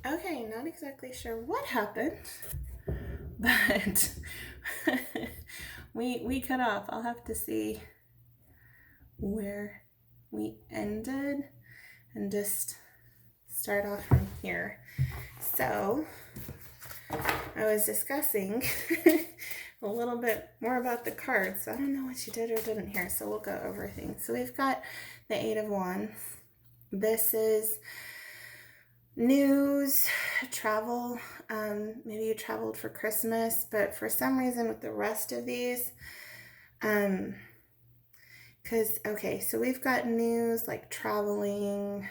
Okay, not exactly sure what happened, but we cut off. I'll have to see where we ended and just start off from here. So, I was discussing a little bit more about the cards. I don't know what you did or didn't hear, so we'll go over things. So, we've got the Eight of Wands. This is news, travel. Maybe you traveled for Christmas, but for some reason with the rest of these, okay, so we've got news like traveling,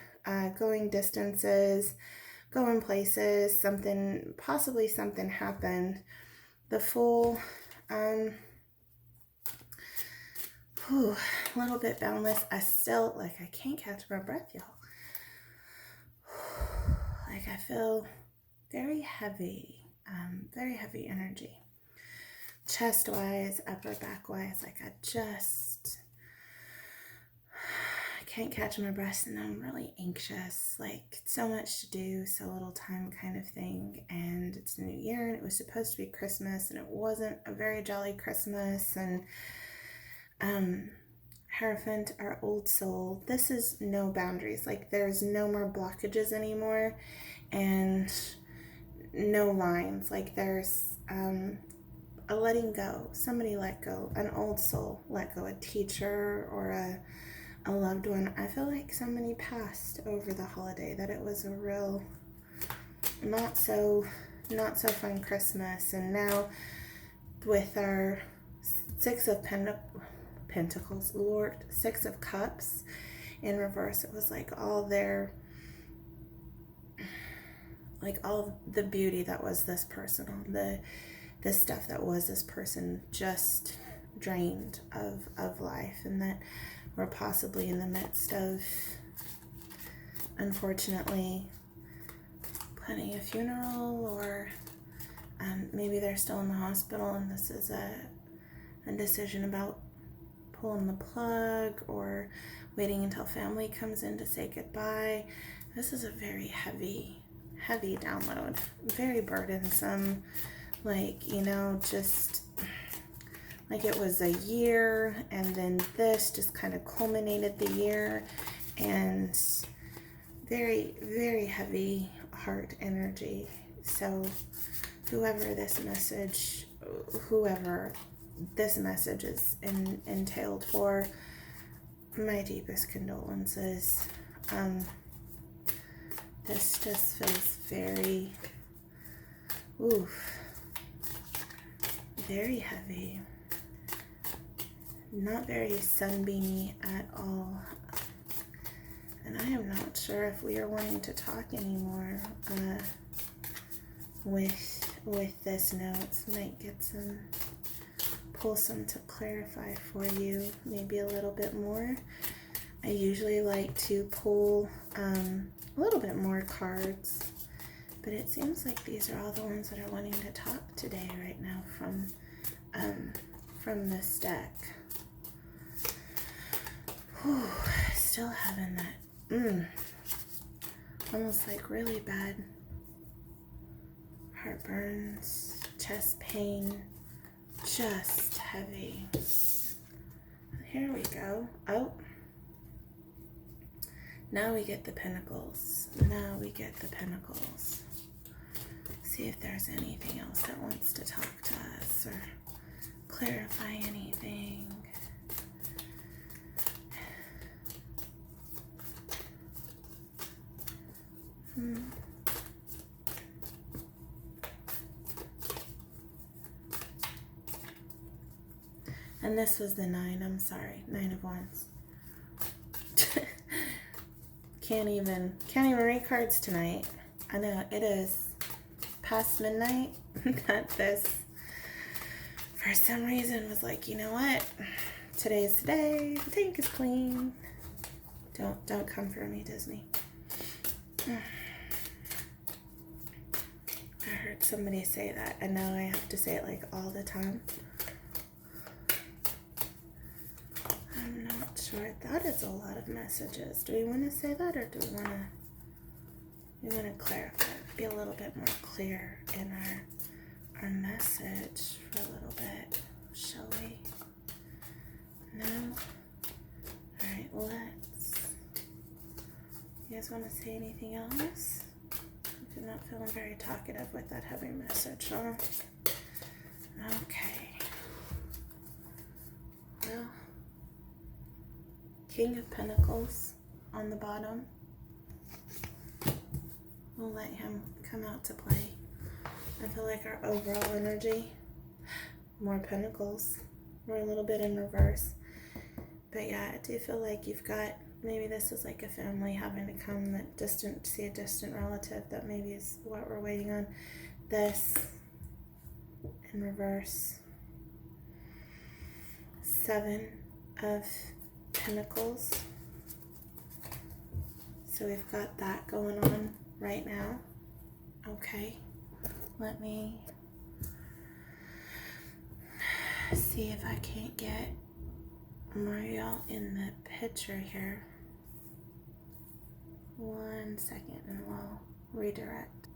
going distances, going places, possibly something happened. The Fool, a little bit boundless. I can't catch my breath, y'all. Like I feel very heavy energy. Chest wise, upper back wise, like I can't catch my breath and I'm really anxious. Like so much to do, so little time kind of thing. And it's a new year and it was supposed to be Christmas and it wasn't a very jolly Christmas. And Hierophant, our old soul, this is no boundaries. Like there's no more blockages anymore and no lines. Like there's a letting go. Somebody let go. An old soul let go. A teacher or a loved one. I feel like somebody passed over the holiday. That it was a real not so fun Christmas. And now with our Six of Pentacles, Lord, Six of Cups in reverse, it was like all the beauty that was this person, the stuff that was this person just drained of life, and that we're possibly in the midst of, unfortunately, planning a funeral, or maybe they're still in the hospital and this is a decision about pulling the plug or waiting until family comes in to say goodbye. This is a very heavy download, very burdensome. Like, just like it was a year and then this just kind of culminated the year, and very, very heavy heart energy. So whoever this message is entailed for, my deepest condolences. This just feels very, very heavy. Not very sunbeamy at all. And I am not sure if we are wanting to talk anymore with this note. Might get pull some to clarify for you, maybe a little bit more. I usually like to pull a little bit more cards, but it seems like these are all the ones that are wanting to talk today right now from this deck. Still having that almost like really bad heartburns, chest pain, just heavy. Here we go. Oh, now we get the Pentacles. See if there's anything else that wants to talk to us or clarify anything. And this was the 9, I'm sorry, 9 of Wands. Can't even read cards tonight. I know it is past midnight. That this, for some reason, was like, you know what? Today's the day. The tank is clean. Don't come for me, Disney. I heard somebody say that, and now I have to say it like all the time. I'm not sure. That is a lot of messages. Do we want to say that, or do we want to clarify? be a little bit more clear in our message for a little bit, shall we? No? Alright, let's... You guys want to say anything else? I'm not feeling very talkative with that heavy message, huh? Okay. Well, King of Pentacles on the bottom. We'll let him come out to play. I feel like our overall energy, more Pentacles. We're a little bit in reverse. But yeah, I do feel like you've got, maybe this is like a family having to come, that see a distant relative, that maybe is what we're waiting on. This in reverse. 7 of Pentacles. So we've got that going on right now. Okay, let me see if I can't get Mariel in the picture here. 1 second and we'll redirect.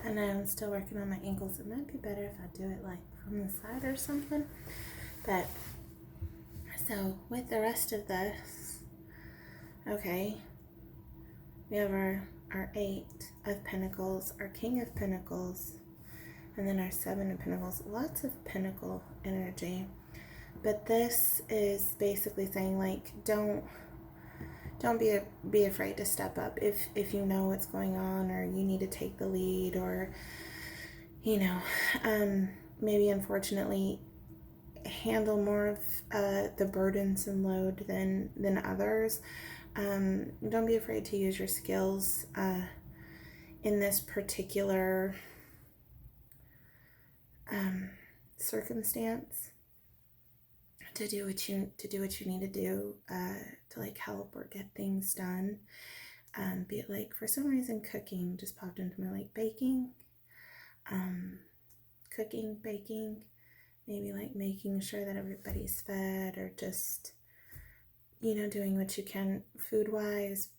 I know I'm still working on my ankles. It might be better if I do it like from the side or something. But so with the rest of this, okay, we have our 8 of Pentacles, our King of Pentacles, and then our 7 of Pentacles. Lots of Pentacle energy. But this is basically saying, like, don't be afraid to step up if you know what's going on, or you need to take the lead, or maybe unfortunately handle more of the burdens and load than others. Don't be afraid to use your skills in this particular circumstance to do what you need to do to like help or get things done. Be it like, for some reason, cooking just popped into my, like baking, cooking, baking, maybe like making sure that everybody's fed, or just doing what you can food wise,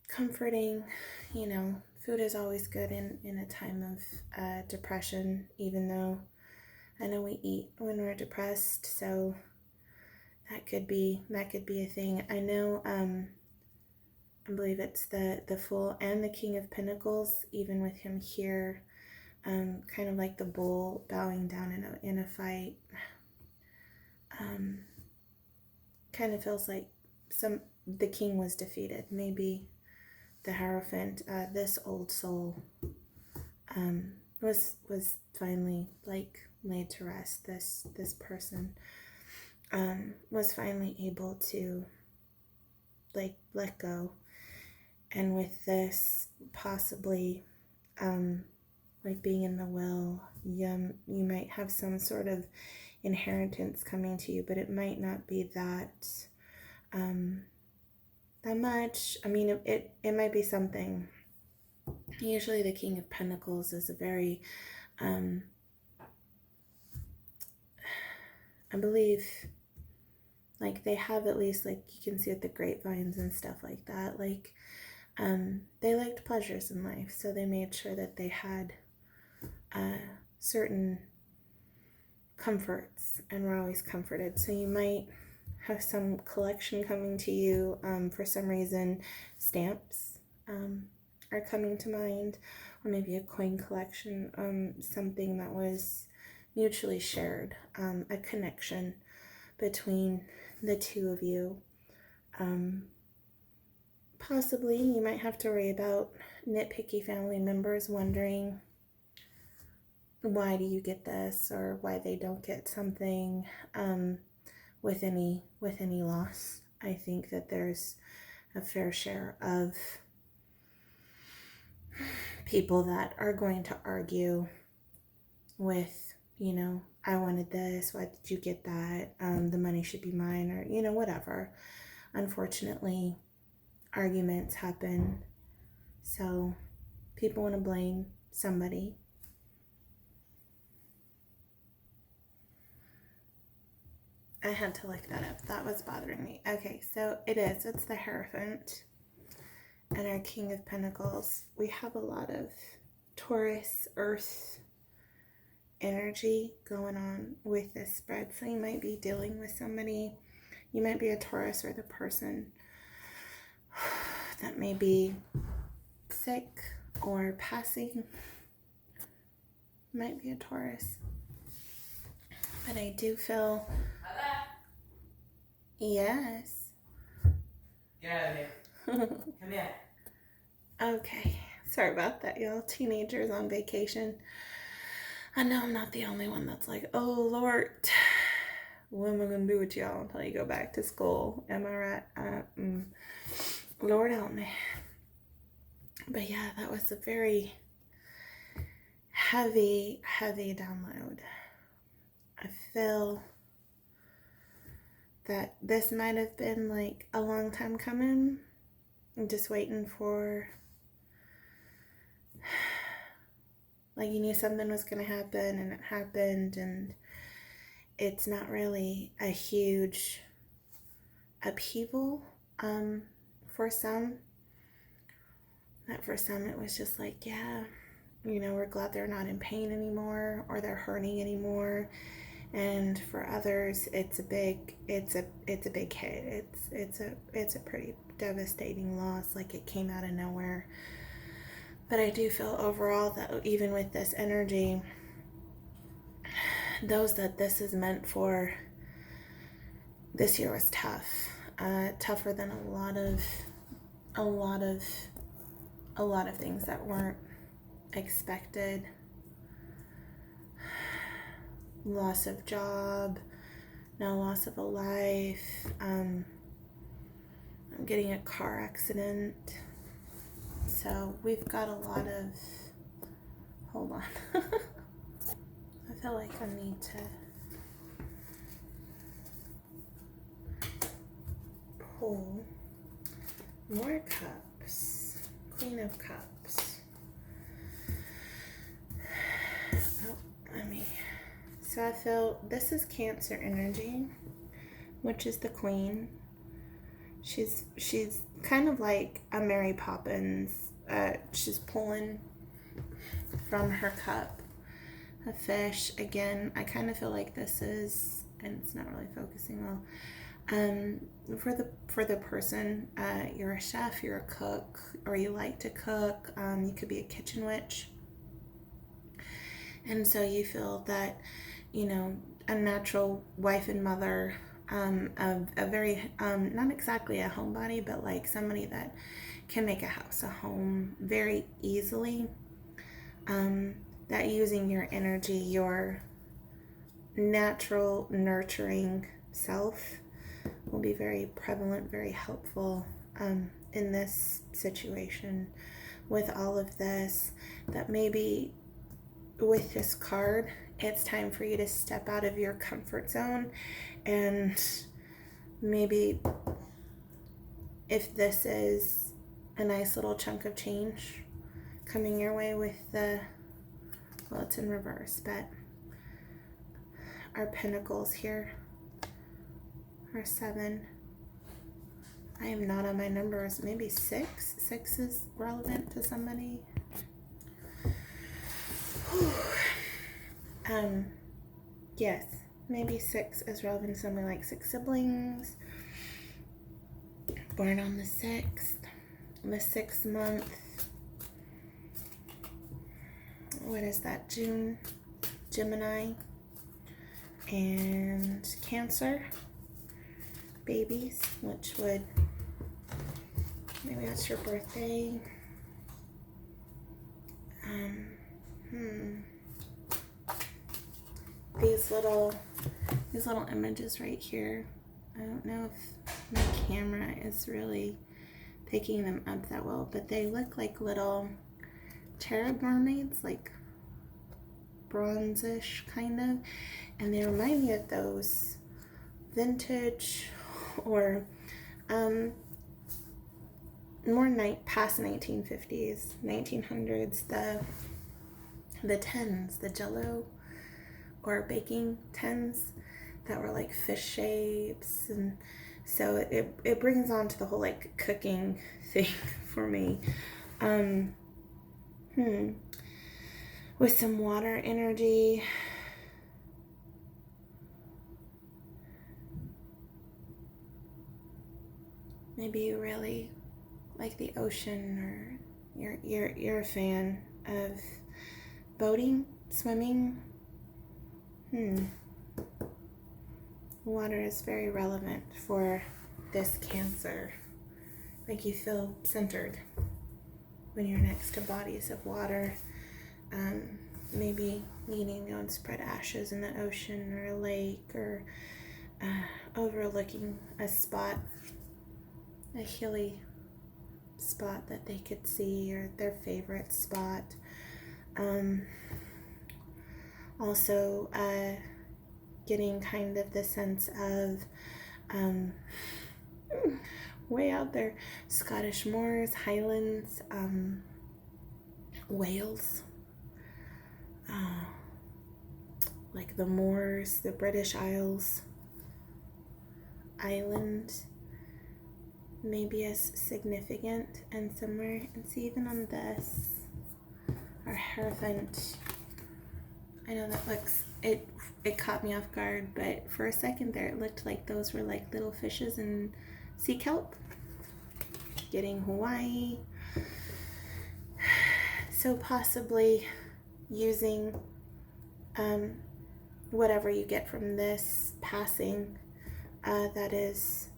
comforting. Food is always good in a time of depression, even though I know we eat when we're depressed, so that could be a thing. I know I believe it's the Fool and the King of Pentacles, even with him here, kind of like the bull bowing down in a fight. Kind of feels like the king was defeated. Maybe the Hierophant, this old soul, was finally like laid to rest. This person was finally able to like let go. And with this possibly like being in the will, you might have some sort of inheritance coming to you, but it might not be that much. I mean, it might be something. Usually the King of Pentacles is a very I believe, like, they have, at least, like, you can see at the grapevines and stuff like that, like, they liked pleasures in life, so they made sure that they had certain comforts and were always comforted. So you might have some collection coming to you. For some reason, stamps are coming to mind, or maybe a coin collection, something that was mutually shared, a connection between the two of you. Possibly you might have to worry about nitpicky family members wondering, why do you get this, or why they don't get something, with any loss. I think that there's a fair share of people that are going to argue with, I wanted this, why did you get that, the money should be mine, or whatever. Unfortunately, arguments happen, so people want to blame somebody. I had to look that up. That was bothering me. Okay, so it's the Hierophant and our King of Pentacles. We have a lot of Taurus, Earth energy going on with this spread. So you might be dealing with somebody. You might be a Taurus or the person that may be sick or passing. Might be a Taurus. But I do feel... Yes. Get out of here. Come here. Okay. Sorry about that, y'all. Teenagers on vacation. I know I'm not the only one that's like, oh, Lord, what am I going to do with y'all until you go back to school? Am I right? Lord help me. But yeah, that was a very heavy download. I feel that this might have been like a long time coming. I'm just waiting for, like, you knew something was going to happen and it happened, and it's not really a huge upheaval for some. That for some it was just like, yeah, we're glad they're not in pain anymore or they're hurting anymore. And for others, it's a big hit. It's a pretty devastating loss. Like, it came out of nowhere. But I do feel overall that even with this energy, those that this is meant for, this year was tough. Tougher than a lot of things that weren't expected. Loss of job, now loss of a life. I'm getting a car accident. So we've got a lot of, hold on. I feel like I need to pull more cups. Queen of Cups. Oh, so I feel this is Cancer energy, which is the Queen. She's kind of like a Mary Poppins. She's pulling from her cup a fish. Again, I kind of feel like this is, and it's not really focusing well. For the person, you're a chef, you're a cook, or you like to cook. You could be a kitchen witch, and so you feel that, a natural wife and mother, a very not exactly a homebody, but like somebody that can make a house a home very easily. That using your energy, your natural nurturing self, will be very prevalent, very helpful in this situation. With all of this, that maybe with this card, it's time for you to step out of your comfort zone, and maybe if this is a nice little chunk of change coming your way with the, well, it's in reverse, but our pentacles here are 7. I am not on my numbers. Maybe 6. 6 is relevant to somebody. Yes, maybe 6 is relevant to somebody, like 6 siblings. Born on the 6th. The 6th month. What is that? June. Gemini. And Cancer. Babies, which would, maybe that's your birthday. These little images right here, I don't know if my camera is really picking them up that well, but they look like little cherub mermaids, like bronzish kind of, and they remind me of those vintage or more past 1950s, 1900s, the tins, the Jello or baking tins that were like fish shapes, and so it brings on to the whole like cooking thing for me. With some water energy, maybe you really like the ocean, or you're a fan of boating, swimming. Water is very relevant for this Cancer. Like you feel centered when you're next to bodies of water. Maybe needing to go and spread ashes in the ocean or a lake, or overlooking a spot, a hilly spot that they could see, or their favorite spot. Also, getting kind of the sense of way out there, Scottish moors, Highlands, Wales, like the moors, the British Isles, island, maybe as significant, and somewhere, it's even on this, or Hierophant. I know that looks, it caught me off guard, but for a second there it looked like those were like little fishes and sea kelp. Getting Hawaii. So possibly using whatever you get from this passing that is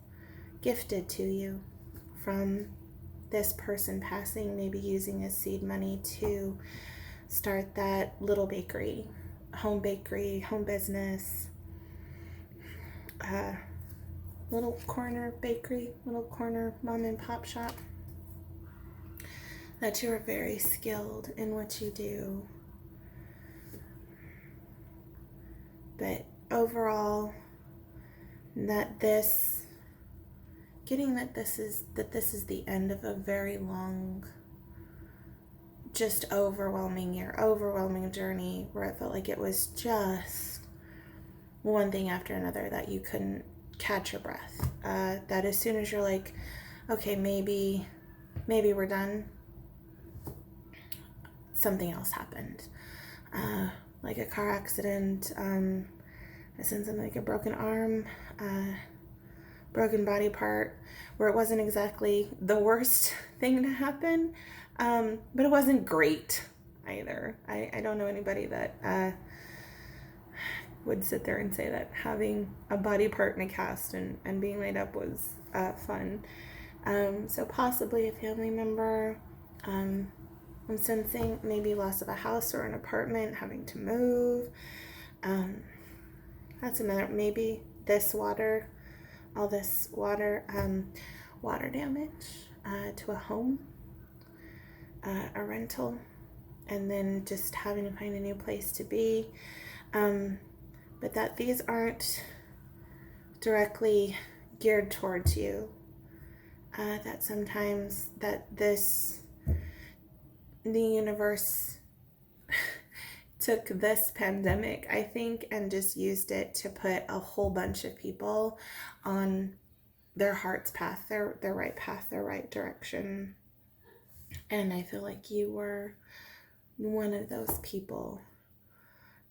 gifted to you from this person passing, maybe using as seed money to start that little bakery, home business, little corner bakery, little corner mom and pop shop, that you are very skilled in what you do. But overall, that this is the end of a very long, just overwhelming journey, where it felt like it was just one thing after another, that you couldn't catch your breath. That as soon as you're like, okay, maybe we're done, something else happened. Like a car accident, something like a broken arm, broken body part, where it wasn't exactly the worst thing to happen, but it wasn't great either. I don't know anybody that would sit there and say that having a body part in a cast and being laid up was fun. So possibly a family member. I'm sensing maybe loss of a house or an apartment, having to move. That's another, maybe all this water damage to a home, a rental, and then just having to find a new place to be. But that these aren't directly geared towards you. That sometimes the universe took this pandemic, I think, and just used it to put a whole bunch of people on their heart's path, their right path, their right direction. And I feel like you were one of those people,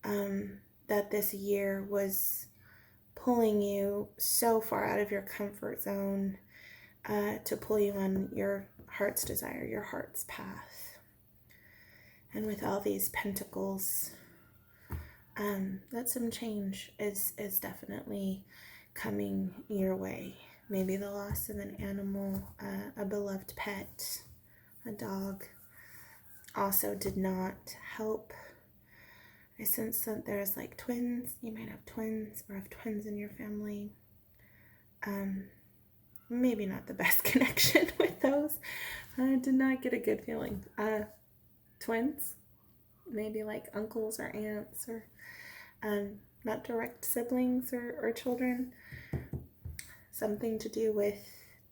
that this year was pulling you so far out of your comfort zone, to pull you on your heart's desire, your heart's path. And with all these pentacles, that some change is definitely coming your way. Maybe the loss of an animal, a beloved pet, a dog, also did not help. I sense that there's like twins. You might have twins or have twins in your family. Maybe not the best connection with those. I did not get a good feeling. Twins, maybe like uncles or aunts, or not direct siblings or children. Something to do with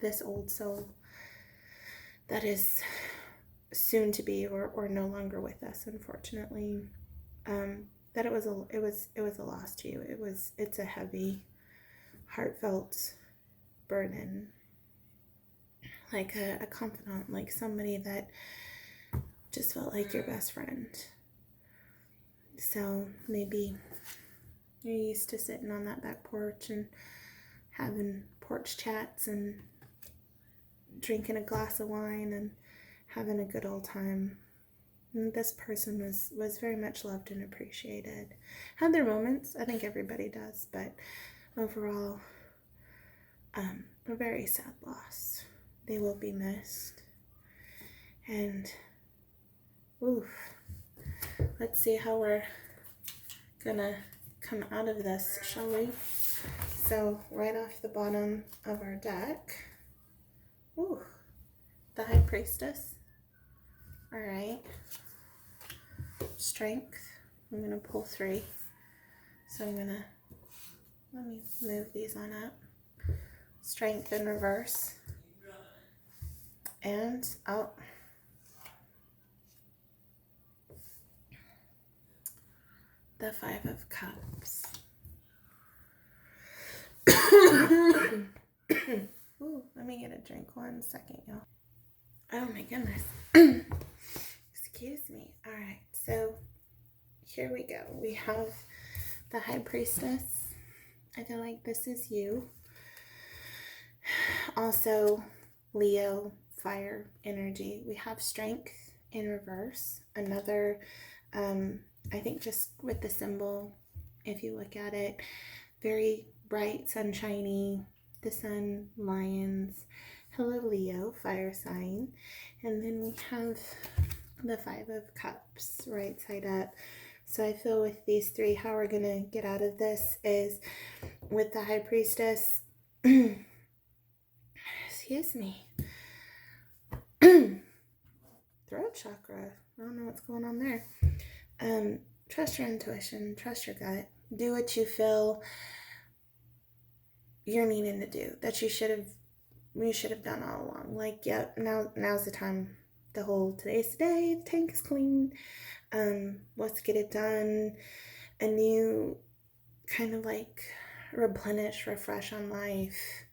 this old soul that is soon to be or no longer with us, unfortunately. that it was a loss to you. It's a heavy, heartfelt burden, like a confidant, like somebody that just felt like your best friend. So maybe you're used to sitting on that back porch and having porch chats and drinking a glass of wine and having a good old time. And this person was very much loved and appreciated. Had their moments, I think everybody does, but overall, a very sad loss. They will be missed. And, oof, let's see how we're gonna come out of this, shall we? So, right off the bottom of our deck, ooh, the High Priestess. All right. Strength. I'm going to pull 3. So let me move these on up. Strength in reverse. And out. The 5 of Cups. Ooh, let me get a drink 1 second, y'all. Oh my goodness. Excuse me. All right, so here we go. We have the High Priestess. I feel like this is you. Also, Leo, fire energy. We have Strength in reverse. Another, I think just with the symbol, if you look at it, very bright, sunshiny, the sun, lions. Hello, Leo, fire sign. And then we have the 5 of Cups, right side up. So I feel with these 3, how we're going to get out of this is with the High Priestess. Excuse me. Throat chakra. I don't know what's going on there. Trust your intuition. Trust your gut. Do what you feel you're needing to do. That you should have done all along. Like, yep, now's the time. The whole today's the day, the tank is clean. Let's get it done. A new kind of like refresh on life.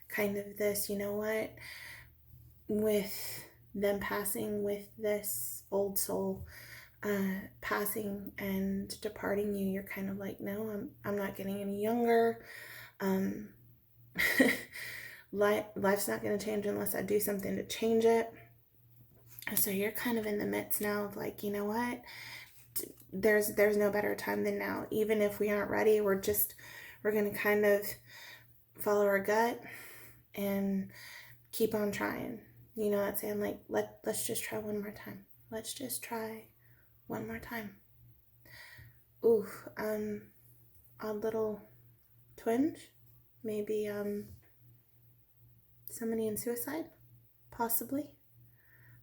Kind of this, you know what? With them passing, with this old soul passing and departing you, you're kind of like, no, I'm not getting any younger. Life's not going to change unless I do something to change it. So you're kind of in the midst now of like, you know what? There's no better time than now. Even if we aren't ready, we're going to kind of follow our gut and keep on trying. You know what I'm saying? Like, let's just try one more time. Let's just try one more time. Ooh, a little twinge. Maybe, somebody in suicide, possibly.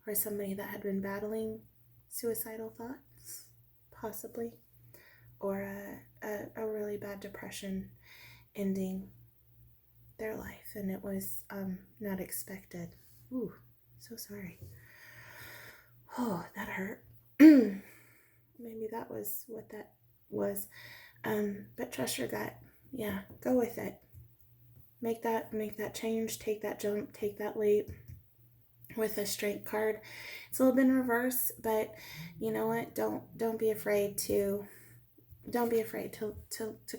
Or somebody that had been battling suicidal thoughts, possibly. Or a really bad depression ending their life. And it was not expected. Ooh, so sorry. Oh, that hurt. Maybe that was what that was. But trust your gut. Yeah, go with it. Make that change, take that jump, take that leap. With a Strength card, it's a little bit in reverse, but you know what? Don't be afraid to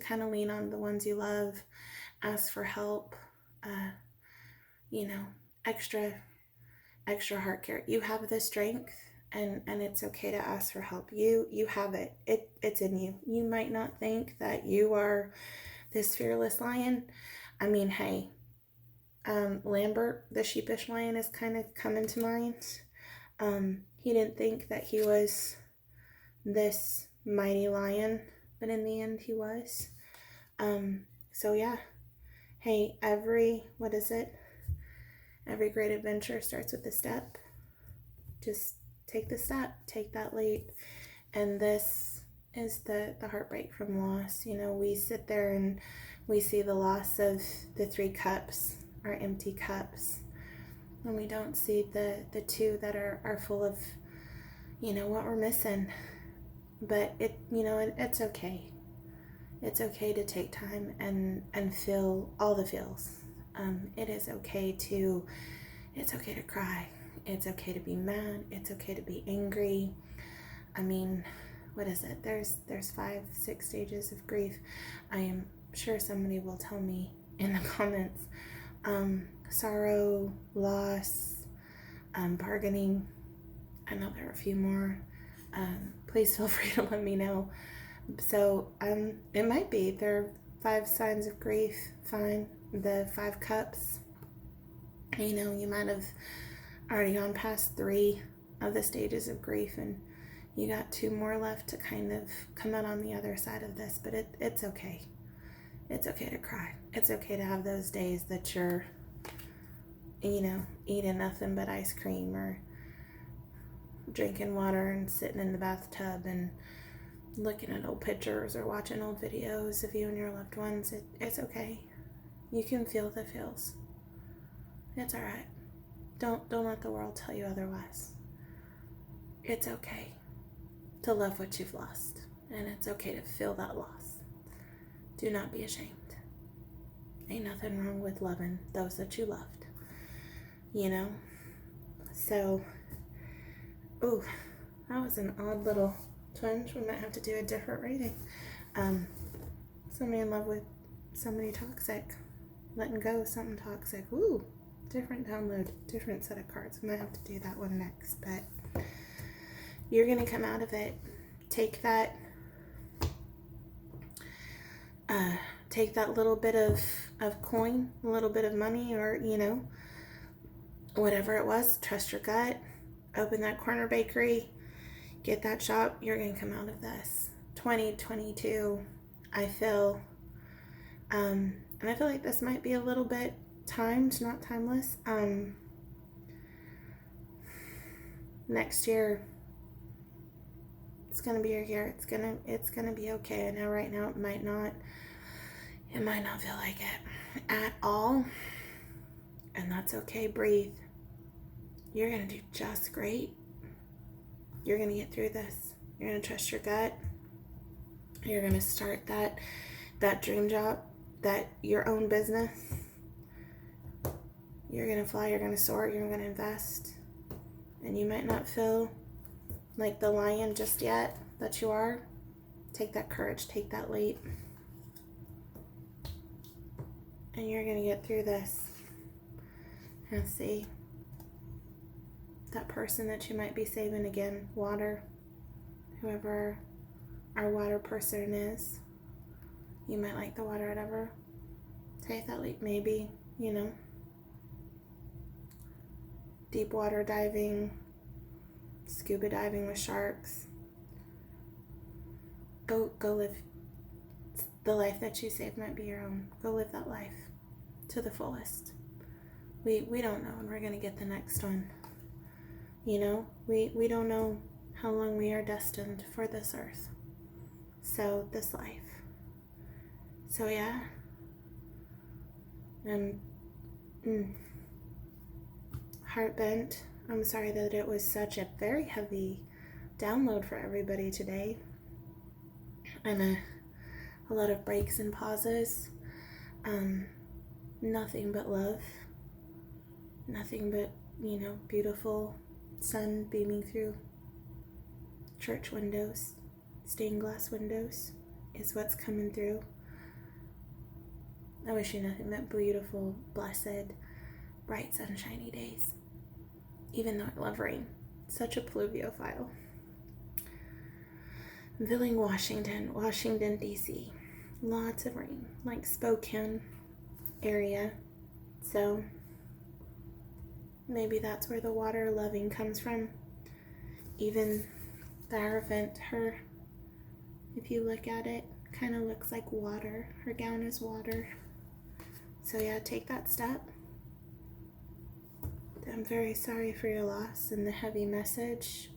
kind of lean on the ones you love. Ask for help. You know, extra heart care. You have the strength, and it's okay to ask for help. You have it. It's in you. You might not think that you are this fearless lion. I mean, hey. Lambert, the sheepish lion, is kind of coming to mind. He didn't think that he was this mighty lion, but in the end he was. So yeah. Hey, every great adventure starts with a step. Just take the step, take that leap. And this is the heartbreak from loss. You know, we sit there and we see the loss of the 3 cups, our empty cups, and we don't see the 2 that are full of, you know, what we're missing. But it's okay. It's okay to take time and feel all the feels. It's okay to cry. It's okay to be mad. It's okay to be angry. I mean, what is it? There's 5-6 stages of grief. I am sure somebody will tell me in the comments. Sorrow, loss, bargaining. I know there are a few more. Please feel free to let me know. So it might be there are 5 signs of grief. Fine. The 5 cups. You might have already gone past 3 of the stages of grief, and you got 2 more left to kind of come out on the other side of this. But it's okay. It's okay to cry. It's okay to have those days that you're, eating nothing but ice cream or drinking water and sitting in the bathtub and looking at old pictures or watching old videos of you and your loved ones. It's okay. You can feel the feels. It's all right. Don't let the world tell you otherwise. It's okay to love what you've lost, and it's okay to feel that loss. Do not be ashamed. Ain't nothing wrong with loving those that you loved. So, ooh, that was an odd little twinge. We might have to do a different rating. Somebody in love with somebody toxic, letting go of something toxic. Ooh, different download, different set of cards. We might have to do that one next, but you're gonna come out of it. Take that little bit of coin, a little bit of money, or whatever it was. Trust your gut. Open that corner bakery. Get that shop. You're gonna come out of this. 2022. I feel, and I feel like this might be a little bit timed, not timeless. Next year, it's gonna be your year. It's gonna be okay. I know right now it might not feel like it at all, and that's okay. Breathe. You're gonna do just great. You're gonna get through this. You're gonna trust your gut. You're gonna start that dream job, that your own business. You're gonna fly. You're gonna soar. You're gonna invest, and you might not feel like the lion just yet that you are. Take that courage. Take that leap. And you're going to get through this. And see that person that you might be saving again. Water. Whoever our water person is. You might like the water, whatever. Take that leap, maybe, Deep water diving. Scuba diving with sharks. Go live. The life that you saved might be your own. Go live that life to the fullest. We don't know when we're going to get the next one. We don't know how long we are destined for this earth. So, this life. So, yeah. And, heart bent. I'm sorry that it was such a very heavy download for everybody today. And a lot of breaks and pauses. Nothing but love. Nothing but, beautiful sun beaming through church windows, stained glass windows is what's coming through. I wish you nothing but beautiful, blessed, bright, sunshiny days. Even though I love rain. Such a pluviophile. Villing, Washington, D.C. Lots of rain, like Spokane area. So maybe that's where the water loving comes from. Even the Hierophant, if you look at it, kind of looks like water. Her gown is water. So yeah, take that step. I'm very sorry for your loss, and the heavy message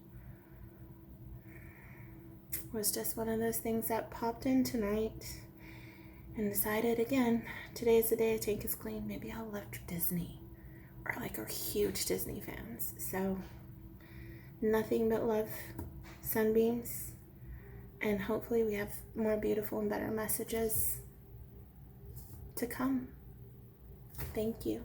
was just one of those things that popped in tonight and decided again, today's the day to take us clean. Maybe I'll left Disney. We're like our huge Disney fans. So nothing but love, sunbeams, And hopefully we have more beautiful and better messages to come. Thank you.